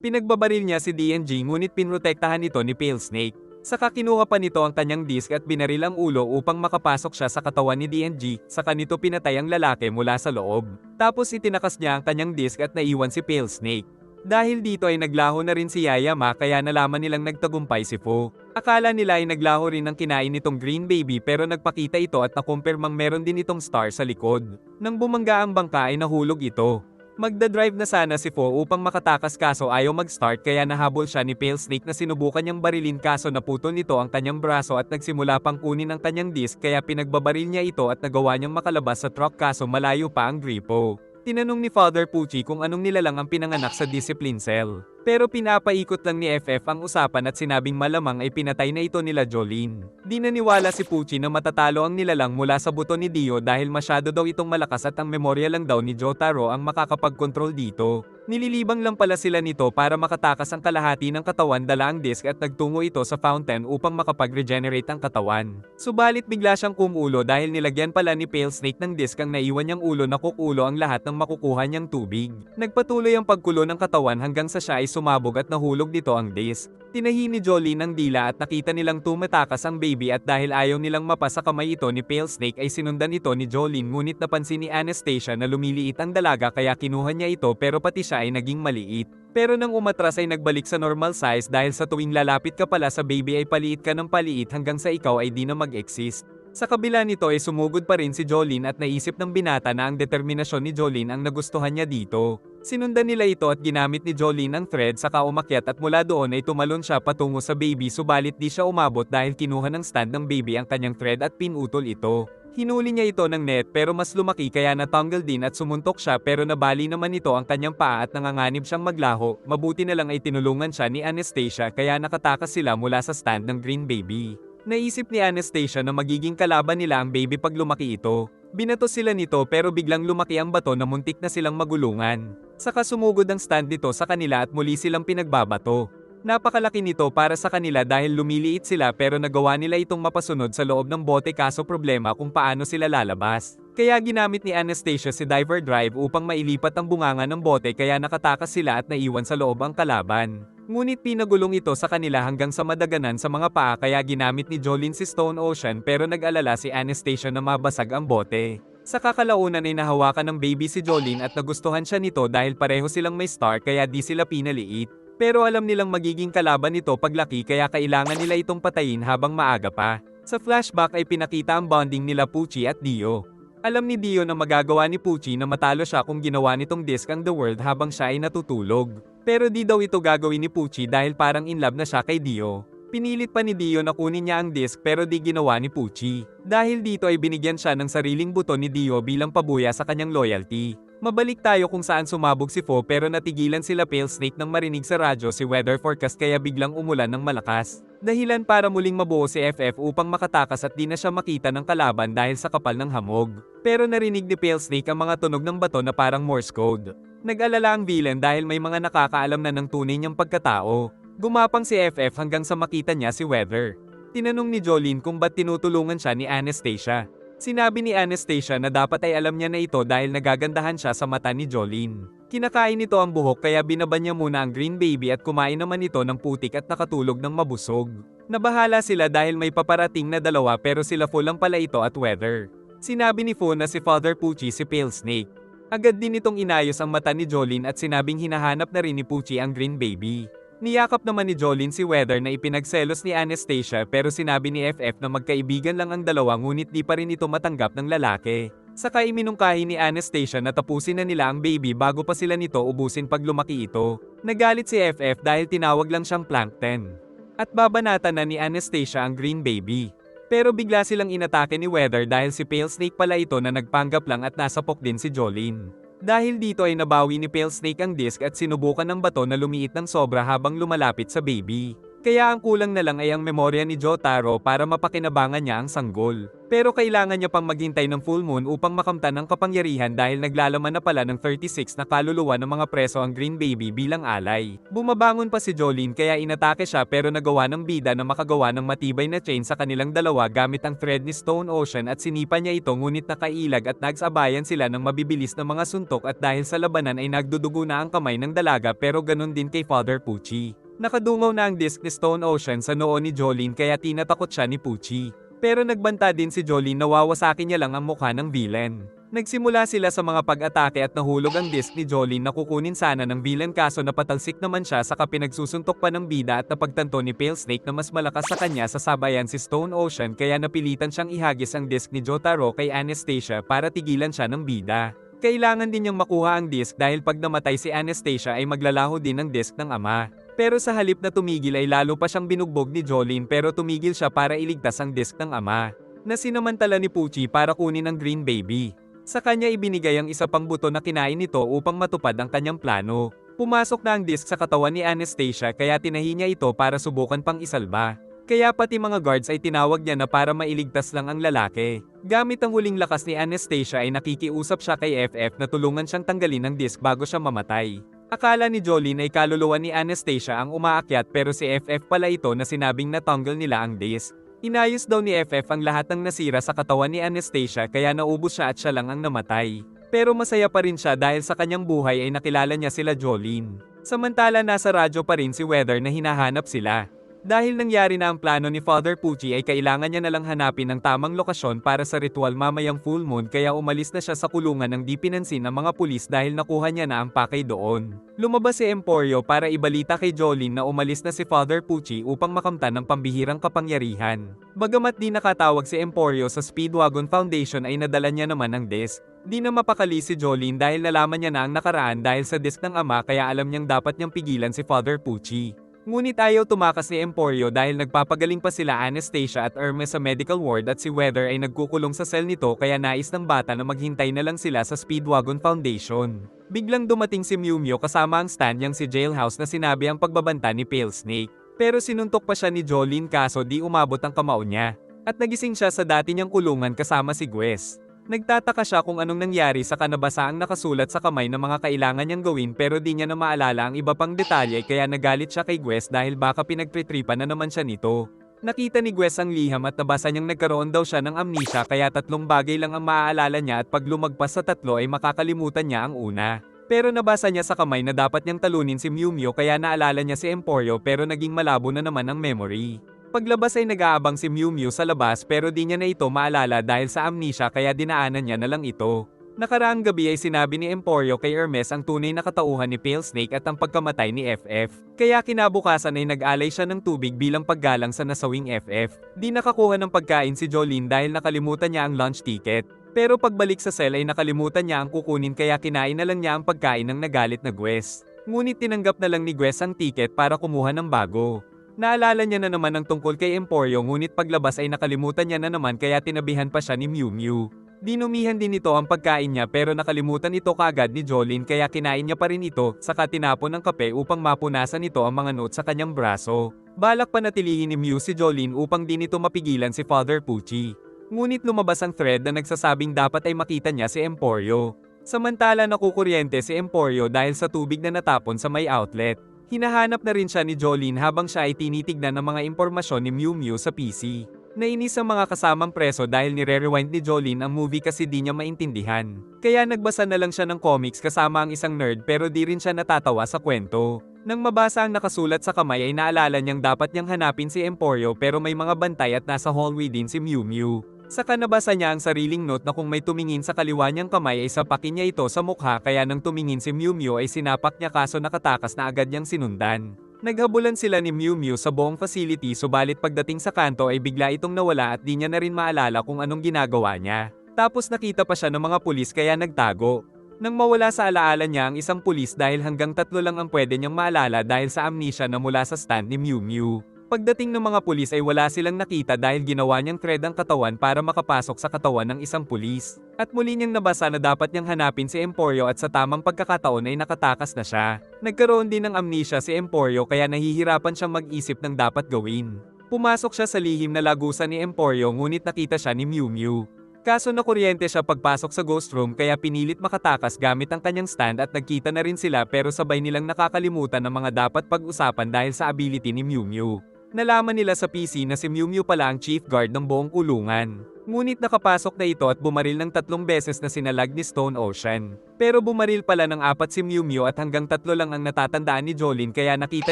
Pinagbabaril niya si DNG ngunit pinrotektahan ito ni Pale Snake. Saka kinuha pa nito ang kanyang disk at binaril ang ulo upang makapasok siya sa katawan ni DNG, saka nito pinatay ang lalaki mula sa loob. Tapos itinakas niya ang kanyang disk at naiwan si Pale Snake. Dahil dito ay naglaho na rin si Yayama kaya nalaman nilang nagtagumpay si Fu. Akala nila ay naglaho rin ang kinain nitong Green Baby pero nagpakita ito at nakumpirmang meron din itong star sa likod. Nang bumangga ang bangka ay nahulog ito. Magdadrive na sana si Fo upang makatakas kaso ayaw mag-start kaya nahabol siya ni Pale Snake na sinubukan niyang barilin kaso naputol nito ang kanyang braso at nagsimula pang kunin ang kanyang disk kaya pinagbabaril niya ito at nagawa niyang makalabas sa truck kaso malayo pa ang gripo. Tinanong ni Father Pucci kung anong nilalang ang pinanganak sa discipline cell. Pero pinapaikot lang ni FF ang usapan at sinabing malamang ay pinatay na ito nila Jolene. Di naniwala si Pucci na matatalo ang nilalang mula sa buto ni Dio dahil masyado daw itong malakas at ang memorya lang daw ni Jotaro ang makakapag-control dito. Nililibang lang pala sila nito para makatakas ang kalahati ng katawan dala ang disk at nagtungo ito sa fountain upang makapag-regenerate ang katawan. Subalit bigla siyang kumulo dahil nilagyan pala ni Pale Snake ng disk ang naiwan niyang ulo na kukulo ang lahat ng makukuha niyang tubig. Nagpatuloy ang pagkulo ng katawan hanggang sa siya ay sumabog at nahulog dito ang disk. Tinahi ni Jolene ang dila at nakita nilang tumatakas ang baby at dahil ayaw nilang mapasa kamay ito ni Pale Snake ay sinundan ito ni Jolene ngunit napansin ni Anastasia na lumiliit ang dalaga kaya kinuha niya ito pero pati siya ay naging maliit. Pero nang umatras ay nagbalik sa normal size dahil sa tuwing lalapit ka pala sa baby ay paliit ka ng paliit hanggang sa ikaw ay di na mag-exist. Sa kabila nito ay sumugod pa rin si Jolene at naisip ng binata na ang determinasyon ni Jolene ang nagustuhan niya dito. Sinundan nila ito at ginamit ni Jolene ang thread saka umakyat at mula doon ay tumalon siya patungo sa baby subalit di siya umabot dahil kinuha ng stand ng baby ang kanyang thread at pinutol ito. Hinuli niya ito ng net pero mas lumaki kaya natanggal din at sumuntok siya pero nabali naman ito ang kanyang paa at nanganganib siyang maglaho, mabuti na lang ay tinulungan siya ni Anastasia kaya nakatakas sila mula sa stand ng Green Baby. Naisip ni Anastasia na magiging kalaban nila ang baby pag lumaki ito. Binato sila nito pero biglang lumaki ang bato na muntik na silang magulungan. Saka sumugod ang stand nito sa kanila at muli silang pinagbabato. Napakalaki nito para sa kanila dahil lumiliit sila pero nagawa nila itong mapasunod sa loob ng bote kaso problema kung paano sila lalabas. Kaya ginamit ni Anastasia si Diver Drive upang mailipat ang bunganga ng bote kaya nakatakas sila at naiwan sa loob ang kalaban. Ngunit pinagulong ito sa kanila hanggang sa madaganan sa mga paa kaya ginamit ni Jolene si Stone Ocean pero nag-alala si Anastasia na mabasag ang bote. Sa kakalaunan ay nahawakan ng baby si Jolene at nagustuhan siya nito dahil pareho silang may star kaya di sila pinaliit. Pero alam nilang magiging kalaban nito paglaki kaya kailangan nila itong patayin habang maaga pa. Sa flashback ay pinakita ang bonding nila Pucci at Dio. Alam ni Dio na magagawa ni Pucci na matalo siya kung ginawa nitong disk ang The World habang siya ay natutulog. Pero di daw ito gagawin ni Pucci dahil parang in love na siya kay Dio. Pinilit pa ni Dio na kunin niya ang disk pero di ginawa ni Pucci. Dahil dito ay binigyan siya ng sariling buto ni Dio bilang pabuya sa kanyang loyalty. Mabalik tayo kung saan sumabog si Fo pero natigilan sila Pale Snake nang marinig sa radyo si weather forecast kaya biglang umulan ng malakas. Dahilan para muling mabuo si FF upang makatakas at di na siya makita ng kalaban dahil sa kapal ng hamog. Pero narinig ni Pale Snake ang mga tunog ng bato na parang Morse code. Nag-alala ang villain dahil may mga nakakaalam na ng tunay niyang pagkatao. Gumapang si FF hanggang sa makita niya si Weather. Tinanong ni Jolene kung ba't tinutulungan siya ni Anastasia. Sinabi ni Anastasia na dapat ay alam niya na ito dahil nagagandahan siya sa mata ni Jolene. Kinakain nito ang buhok kaya binaban niya muna ang Green Baby at kumain naman ito ng putik at nakatulog ng mabusog. Nabahala sila dahil may paparating na dalawa pero sila Fo lang pala ito at Weather. Sinabi ni Fo na si Father Pucci si Pale Snake. Agad din itong inayos ang mata ni Jolene at sinabing hinahanap na rin ni Pucci ang Green Baby. Niyakap naman ni Jolene si Weather na ipinagselos ni Anastasia pero sinabi ni FF na magkaibigan lang ang dalawa ngunit di pa rin ito matanggap ng lalaki. Saka iminungkahi ni Anastasia na tapusin na nila ang baby bago pa sila nito ubusin pag lumaki ito. Nagalit si FF dahil tinawag lang siyang Plankton. At babanatan na ni Anastasia ang Green Baby. Pero bigla silang inatake ni Weather dahil si Pale Snake pala ito na nagpanggap lang at nasapok din si Jolene. Dahil dito ay nabawi ni Pale Snake ang disk at sinubukan ng bato na lumiit ng sobra habang lumalapit sa baby. Kaya ang kulang na lang ay ang memorya ni Jotaro para mapakinabangan niya ang sanggol. Pero kailangan niya pang maghintay ng full moon upang makamtan ang kapangyarihan dahil naglalaman na pala ng 36 na kaluluwa ng mga preso ang Green Baby bilang alay. Bumabangon pa si Jolene kaya inatake siya pero nagawa ng bida na makagawa ng matibay na chain sa kanilang dalawa gamit ang thread ni Stone Ocean at sinipa niya ito ngunit nakailag at nagsabayan sila ng mabibilis na mga suntok at dahil sa labanan ay nagdudugo na ang kamay ng dalaga pero ganun din kay Father Pucci. Nakadungaw na ang disc ni Stone Ocean sa noo ni Jolene kaya tinatakot siya ni Pucci. Pero nagbanta din si Jolene na wawasakin niya lang ang mukha ng villain. Nagsimula sila sa mga pag-atake at nahulog ang disc ni Jolene na kukunin sana ng villain kaso napatalsik naman siya sa pinagsusuntok pa ng bida at napagtanto ni Pale Snake na mas malakas sa kanya sa sabayan si Stone Ocean kaya napilitan siyang ihagis ang disc ni Jotaro kay Anastasia para tigilan siya ng bida. Kailangan din niyang makuha ang disc dahil pag namatay si Anastasia ay maglalaho din ang disc ng ama. Pero sa halip na tumigil ay lalo pa siyang binugbog ni Jolene pero tumigil siya para iligtas ang disc ng ama, na sinamantala ni Pucci para kunin ang Green Baby. Sa kanya ibinigay ang isa pang buto na kinain nito upang matupad ang kanyang plano. Pumasok na ang disc sa katawan ni Anastasia kaya tinahi niya ito para subukan pang isalba. Kaya pati mga guards ay tinawag niya na para mailigtas lang ang lalaki. Gamit ang huling lakas ni Anastasia ay nakikiusap siya kay FF na tulungan siyang tanggalin ang disc bago siya mamatay. Akala ni Jolene ay kaluluwa ni Anastasia ang umaakyat pero si FF pala ito na sinabing natanggal nila ang disc. Inayos daw ni FF ang lahat ng nasira sa katawan ni Anastasia kaya naubos siya at siya lang ang namatay. Pero masaya pa rin siya dahil sa kanyang buhay ay nakilala niya sila Jolene. Samantala nasa radyo pa rin si Weather na hinahanap sila. Dahil nangyari na ang plano ni Father Pucci ay kailangan niya na lang hanapin ang tamang lokasyon para sa ritual mamayang full moon kaya umalis na siya sa kulungan ng di pinansin ng mga pulis dahil nakuha niya na ang pakay doon. Lumabas si Emporio para ibalita kay Jolene na umalis na si Father Pucci upang makamtan ng pambihirang kapangyarihan. Bagamat di nakatawag si Emporio sa Speedwagon Foundation ay nadala niya naman ang disc. Di na mapakali si Jolene dahil nalaman niya na ang nakaraan dahil sa disc ng ama kaya alam niyang dapat niyang pigilan si Father Pucci. Ngunit ayaw tumakas ni Emporio dahil nagpapagaling pa sila Anastasia at Hermes sa medical ward at si Weather ay nagkukulong sa cell nito kaya nais ng bata na maghintay na lang sila sa Speedwagon Foundation. Biglang dumating si Mew Mew kasama ang stand niyang si Jailhouse na sinabi ang pagbabanta ni Pale Snake. Pero sinuntok pa siya ni Jolene kaso di umabot ang kamao niya. At nagising siya sa dati niyang kulungan kasama si Gwes. Nagtataka siya kung anong nangyari sa kanabasaang nakasulat sa kamay na mga kailangan niyang gawin pero di niya na maalala ang iba pang detalye kaya nagalit siya kay Gwes dahil baka pinagtritripan na naman siya nito. Nakita ni Gwes ang liham at nabasa niyang nagkaroon daw siya ng amnesia kaya 3 bagay lang ang maaalala niya at pag lumagpas sa 3 ay makakalimutan niya ang una. Pero nabasa niya sa kamay na dapat niyang talunin si Mew Mew kaya naalala niya si Emporio pero naging malabo na naman ang memory. Paglabas ay nag-aabang si Mew Mew sa labas pero di niya na ito maalala dahil sa amnesia kaya dinaanan niya na lang ito. Nakaraang gabi ay sinabi ni Emporio kay Hermes ang tunay na katauhan ni Pale Snake at ang pagkamatay ni FF. Kaya kinabukasan ay nag-alay siya ng tubig bilang paggalang sa nasawing FF. Di nakakuha ng pagkain si Jolene dahil nakalimutan niya ang lunch ticket. Pero pagbalik sa cell ay nakalimutan niya ang kukunin kaya kinain na lang niya ang pagkain ng nagalit na Gwes. Ngunit tinanggap na lang ni Gwes ang ticket para kumuha ng bago. Naalala niya na naman ang tungkol kay Emporio ngunit paglabas ay nakalimutan niya na naman kaya tinabihan pa siya ni Mew Mew. Dinumihan din ito ang pagkain niya pero nakalimutan ito kagad ni Jolene kaya kinain niya pa rin ito saka tinapon ng kape upang mapunasan ito ang mga notes sa kanyang braso. Balak panatilihin ni Mew si Jolene upang din ito mapigilan si Father Pucci. Ngunit lumabas ang thread na nagsasabing dapat ay makita niya si Emporio. Samantala nakukuryente si Emporio dahil sa tubig na natapon sa may outlet. Hinahanap na rin siya ni Jolene habang siya ay tinitignan ng mga impormasyon ni Mew Mew sa PC. Nainis ang mga kasamang preso dahil nire-rewind ni Jolene ang movie kasi di niya maintindihan. Kaya nagbasa na lang siya ng comics kasama ang isang nerd pero di rin siya natatawa sa kwento. Nang mabasa ang nakasulat sa kamay ay naalala niyang dapat niyang hanapin si Emporio pero may mga bantay at nasa hallway din si Mew Mew. Saka nabasa niya ang sariling note na kung may tumingin sa kaliwa niyang kamay ay sapakin niya ito sa mukha kaya nang tumingin si Mew Mew ay sinapak niya kaso nakatakas na agad niyang sinundan. Naghabulan sila ni Mew Mew sa buong facility subalit pagdating sa kanto ay bigla itong nawala at di niya na rin maalala kung anong ginagawa niya. Tapos nakita pa siya ng mga pulis kaya nagtago. Nang mawala sa alaala niya ang isang pulis dahil hanggang 3 lang ang pwede niyang maalala dahil sa amnesia na mula sa stand ni Mew Mew. Pagdating ng mga pulis ay wala silang nakita dahil ginawa niyang thread ang katawan para makapasok sa katawan ng isang pulis. At muli niyang nabasa na dapat niyang hanapin si Emporio at sa tamang pagkakataon ay nakatakas na siya. Nagkaroon din ng amnesia si Emporio kaya nahihirapan siyang mag-isip ng dapat gawin. Pumasok siya sa lihim na lagusan ni Emporio ngunit nakita siya ni Mew Mew. Kaso nakuryente siya pagpasok sa ghost room kaya pinilit makatakas gamit ang kanyang stand at nagkita na rin sila pero sabay nilang nakakalimutan ng mga dapat pag-usapan dahil sa ability ni Mew Mew. Nalaman nila sa PC na si Mew Mew pala ang chief guard ng buong kulungan. Ngunit nakapasok na ito at bumaril ng 3 beses na sinalag ni Stone Ocean. Pero bumaril pala ng 4 si Mew Mew at hanggang 3 lang ang natatandaan ni Jolene kaya nakita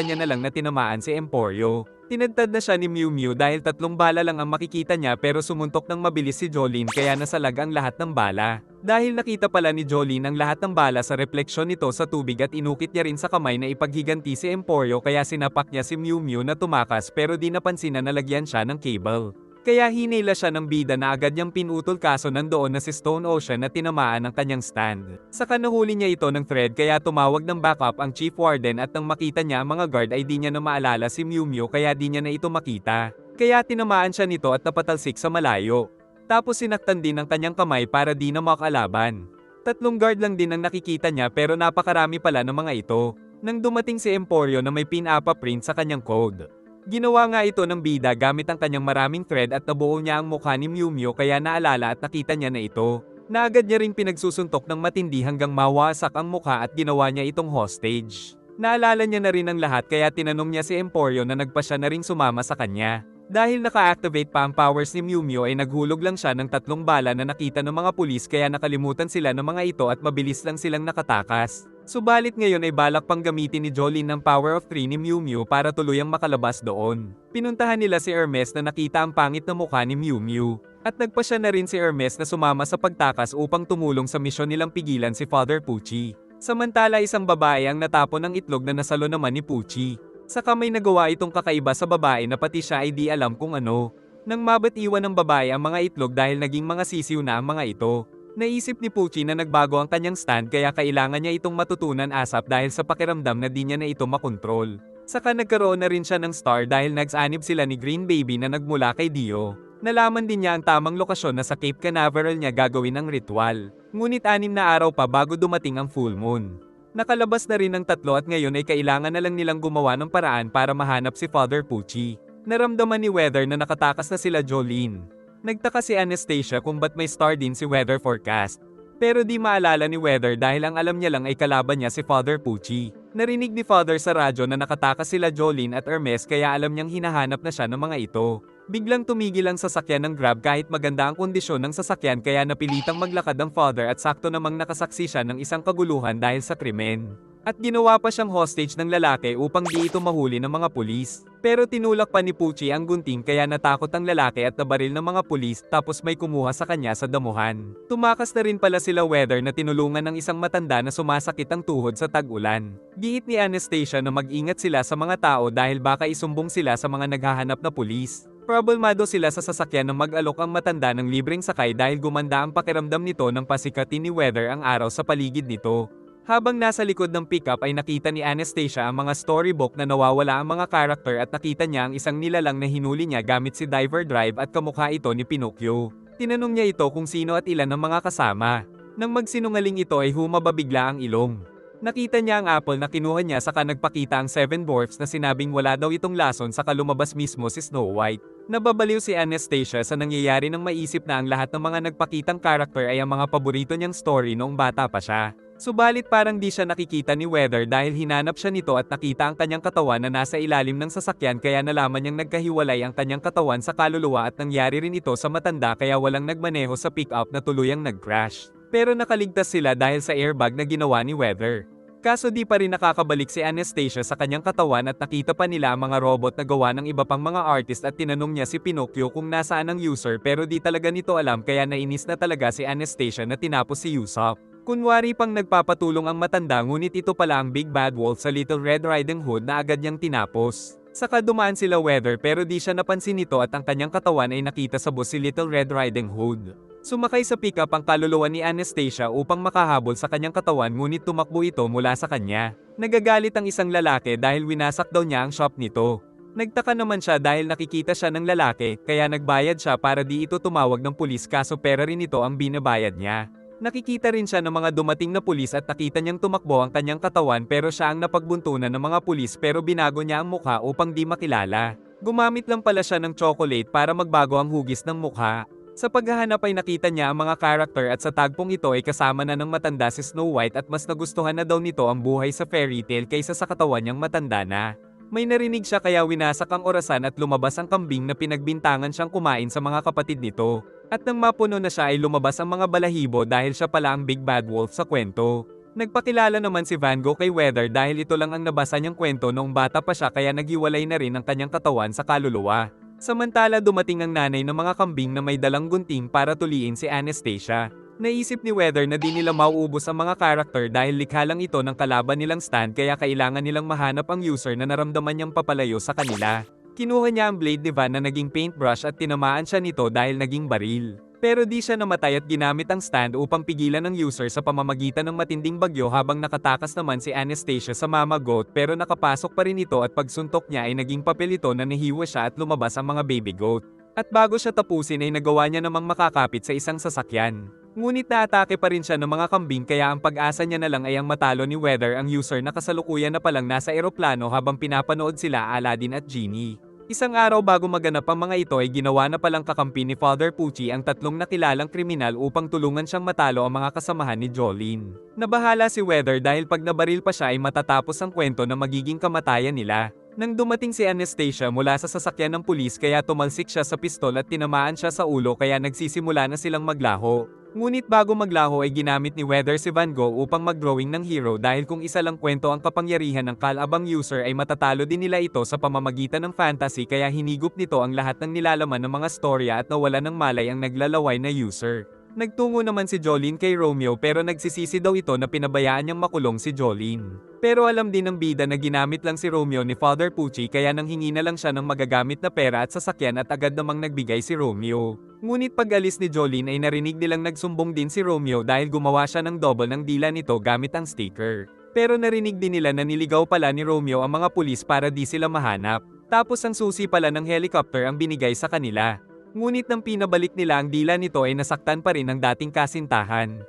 niya na lang na tinamaan si Emporio. Tinadtad na siya ni Mew Mew dahil 3 bala lang ang makikita niya pero sumuntok ng mabilis si Jolene kaya nasalag ang lahat ng bala. Dahil nakita pala ni Jolene ang lahat ng bala sa refleksyon nito sa tubig at inukit niya rin sa kamay na ipaghiganti si Emporio kaya sinapak niya si Mew Mew na tumakas pero di napansin na nalagyan siya ng cable. Kaya hinila siya ng bida na agad niyang pinutol kaso nandoon na si Stone Ocean na tinamaan ng kanyang stand. Saka nahuli niya ito ng thread kaya tumawag ng backup ang Chief Warden at nang makita niya ang mga guard ay di niya na maalala si Mew Mew kaya di niya na ito makita. Kaya tinamaan siya nito at napatalsik sa malayo. Tapos sinaktan din ang kanyang kamay para di na makalaban. 3 guard lang din ang nakikita niya pero napakarami pala ng mga ito. Nang dumating si Emporio na may pin-apa print sa kanyang code. Ginawa nga ito ng bida gamit ang kanyang maraming thread at nabuo niya ang mukha ni Mew Mew kaya naalala at nakita niya na ito. Naagad niya rin pinagsusuntok ng matindi hanggang mawasak ang mukha at ginawa niya itong hostage. Naalala niya na rin ang lahat kaya tinanong niya si Emporio na nagpa siya na ring sumama sa kanya. Dahil naka-activate pa ang powers ni Mew Mew ay naghulog lang siya ng 3 bala na nakita ng mga pulis kaya nakalimutan sila ng mga ito at mabilis lang silang nakatakas. Subalit ngayon ay balak pang gamitin ni Jolene ng Power of 3 ni Mew Mew para tuluyang makalabas doon. Pinuntahan nila si Hermes na nakita ang pangit na mukha ni Mew Mew. At nagpa siya na rin si Hermes na sumama sa pagtakas upang tumulong sa misyon nilang pigilan si Father Pucci. Samantala isang babae ang natapon ng itlog na nasalo naman ni Pucci. Saka may nagawa itong kakaiba sa babae na pati siya ay di alam kung ano. Nang mabatiwan ng babae ang mga itlog dahil naging mga sisiw na ang mga ito. Naisip ni Pucci na nagbago ang kanyang stand kaya kailangan niya itong matutunan ASAP dahil sa pakiramdam na di niya na ito makontrol. Saka nagkaroon na rin siya ng star dahil nagsanib sila ni Green Baby na nagmula kay Dio. Nalaman din niya ang tamang lokasyon na sa Cape Canaveral niya gagawin ang ritual. Ngunit 6 na araw pa bago dumating ang full moon. Nakalabas na rin ng 3 at ngayon ay kailangan na lang nilang gumawa ng paraan para mahanap si Father Pucci. Naramdaman ni Weather na nakatakas na sila Jolene. Nagtaka si Anastasia kung ba't may star din si Weather Forecast. Pero di maalala ni Weather dahil ang alam niya lang ay kalaban niya si Father Pucci. Narinig ni Father sa radyo na nakatakas sila Jolene at Hermes kaya alam niyang hinahanap na siya ng mga ito. Biglang tumigil ang sasakyan ng Grab kahit maganda ang kondisyon ng sasakyan kaya napilitang maglakad ang Father at sakto namang nakasaksi siya ng isang kaguluhan dahil sa krimen. At ginawa pa siyang hostage ng lalaki upang di ito mahuli ng mga pulis. Pero tinulak pa ni Pucci ang gunting kaya natakot ang lalaki at nabaril ng mga pulis tapos may kumuha sa kanya sa damuhan. Tumakas na rin pala sila Weather na tinulungan ng isang matanda na sumasakit ang tuhod sa tag-ulan. Giit ni Anastasia na mag-ingat sila sa mga tao dahil baka isumbong sila sa mga naghahanap na pulis. Problemado sila sa sasakyan ng mag-alok ang matanda ng libreng sakay dahil gumanda ang pakiramdam nito nang pasikatin ni Weather ang araw sa paligid nito. Habang nasa likod ng pickup ay nakita ni Anastasia ang mga storybook na nawawala ang mga karakter at nakita niya ang isang nilalang na hinuli niya gamit si Diver Drive at kamukha ito ni Pinocchio. Tinanong niya ito kung sino at ilan ang mga kasama. Nang magsinungaling ito ay humababigla ang ilong. Nakita niya ang apple na kinuha niya saka nagpakita ang 7 dwarfs na sinabing wala daw itong lason saka lumabas mismo si Snow White. Nababaliw si Anastasia sa nangyayari nang maisip na ang lahat ng mga nagpakitang karakter ay ang mga paborito niyang story noong bata pa siya. Subalit parang di siya nakikita ni Weather dahil hinanap siya nito at nakita ang kanyang katawan na nasa ilalim ng sasakyan kaya nalaman niyang nagkahiwalay ang kanyang katawan sa kaluluwa at nangyari rin ito sa matanda kaya walang nagmaneho sa pick-up na tuluyang nag-crash. Pero nakaligtas sila dahil sa airbag na ginawa ni Weather. Kaso di pa rin nakakabalik si Anastasia sa kanyang katawan at nakita pa nila ang mga robot na gawa ng iba pang mga artist at tinanong niya si Pinocchio kung nasaan ang user pero di talaga nito alam kaya nainis na talaga si Anastasia na tinapos si Usopp. Kunwari pang nagpapatulong ang matanda ngunit ito pala ang Big Bad Wolf sa Little Red Riding Hood na agad niyang tinapos. Saka dumaan sila Weather pero di siya napansin nito at ang kanyang katawan ay nakita sa bus si Little Red Riding Hood. Sumakay sa pickup ang kaluluwa ni Anastasia upang makahabol sa kanyang katawan ngunit tumakbo ito mula sa kanya. Nagagalit ang isang lalaki dahil winasak daw niya ang shop nito. Nagtaka naman siya dahil nakikita siya ng lalaki, kaya nagbayad siya para di ito tumawag ng pulis kaso pera rin ito ang binabayad niya. Nakikita rin siya ng mga dumating na pulis at nakita niyang tumakbo ang kanyang katawan pero siya ang napagbuntunan ng mga pulis pero binago niya ang mukha upang di makilala. Gumamit lang pala siya ng chocolate para magbago ang hugis ng mukha. Sa paghahanap ay nakita niya ang mga karakter at sa tagpong ito ay kasama na ng matanda si Snow White at mas nagustuhan na daw nito ang buhay sa fairy tale kaysa sa katawan niyang matanda na. May narinig siya kaya winasak ang orasan at lumabas ang kambing na pinagbintangan siyang kumain sa mga kapatid nito. At nang mapuno na siya ay lumabas ang mga balahibo dahil siya pala ang Big Bad Wolf sa kwento. Nagpakilala naman si Van Gogh kay Weather dahil ito lang ang nabasa niyang kwento noong bata pa siya kaya naghiwalay na rin ang kanyang katawan sa kaluluwa. Samantala dumating ang nanay ng mga kambing na may dalang gunting para tuliin si Anastasia. Naisip ni Weather na di nila mauubos ang mga karakter dahil likha lang ito ng kalaban nilang Stan kaya kailangan nilang mahanap ang user na naramdaman niyang papalayo sa kanila. Kinuha niya ang blade ni Van na naging paintbrush at tinamaan siya nito dahil naging baril. Pero di siya namatay at ginamit ang stand upang pigilan ng user sa pamamagitan ng matinding bagyo habang nakatakas naman si Anastasia sa Mama Goat pero nakapasok pa rin ito at pagsuntok niya ay naging papel ito na nahiwa siya at lumabas ang mga baby goat. At bago siya tapusin ay nagawa niya namang makakapit sa isang sasakyan. Ngunit naatake pa rin siya ng mga kambing kaya ang pag-asa niya na lang ay ang matalo ni Weather ang user na kasalukuyan na palang nasa eroplano habang pinapanood sila Aladdin at Genie. Isang araw bago maganap ang mga ito ay ginawa na palang kakampi ni Father Pucci ang tatlong nakilalang kriminal upang tulungan siyang matalo ang mga kasamahan ni Jolene. Nabahala si Weather dahil pag nabaril pa siya ay matatapos ang kwento na magiging kamatayan nila. Nang dumating si Anastasia mula sa sasakyan ng pulis kaya tumalsik siya sa pistol at tinamaan siya sa ulo kaya nagsisimula na silang maglaho. Ngunit bago maglaho ay ginamit ni Weather si Van Gogh upang mag-drawing ng hero dahil kung isa lang kwento ang kapangyarihan ng kalabang user ay matatalo din nila ito sa pamamagitan ng fantasy kaya hinigop nito ang lahat ng nilalaman ng mga storya at nawala ng malay ang naglalaway na user. Nagtungo naman si Jolene kay Romeo pero nagsisisi daw ito na pinabayaan niyang makulong si Jolene. Pero alam din ng bida na ginamit lang si Romeo ni Father Pucci kaya nang hingi na lang siya ng magagamit na pera at sasakyan at agad namang nagbigay si Romeo. Ngunit pag-alis ni Jolene ay narinig nilang nagsumbong din si Romeo dahil gumawa siya ng double ng dila nito gamit ang sticker. Pero narinig din nila na niligaw pala ni Romeo ang mga pulis para di sila mahanap. Tapos ang susi pala ng helicopter ang binigay sa kanila. Ngunit nang pinabalik nila ang dila nito ay nasaktan pa rin ang dating kasintahan.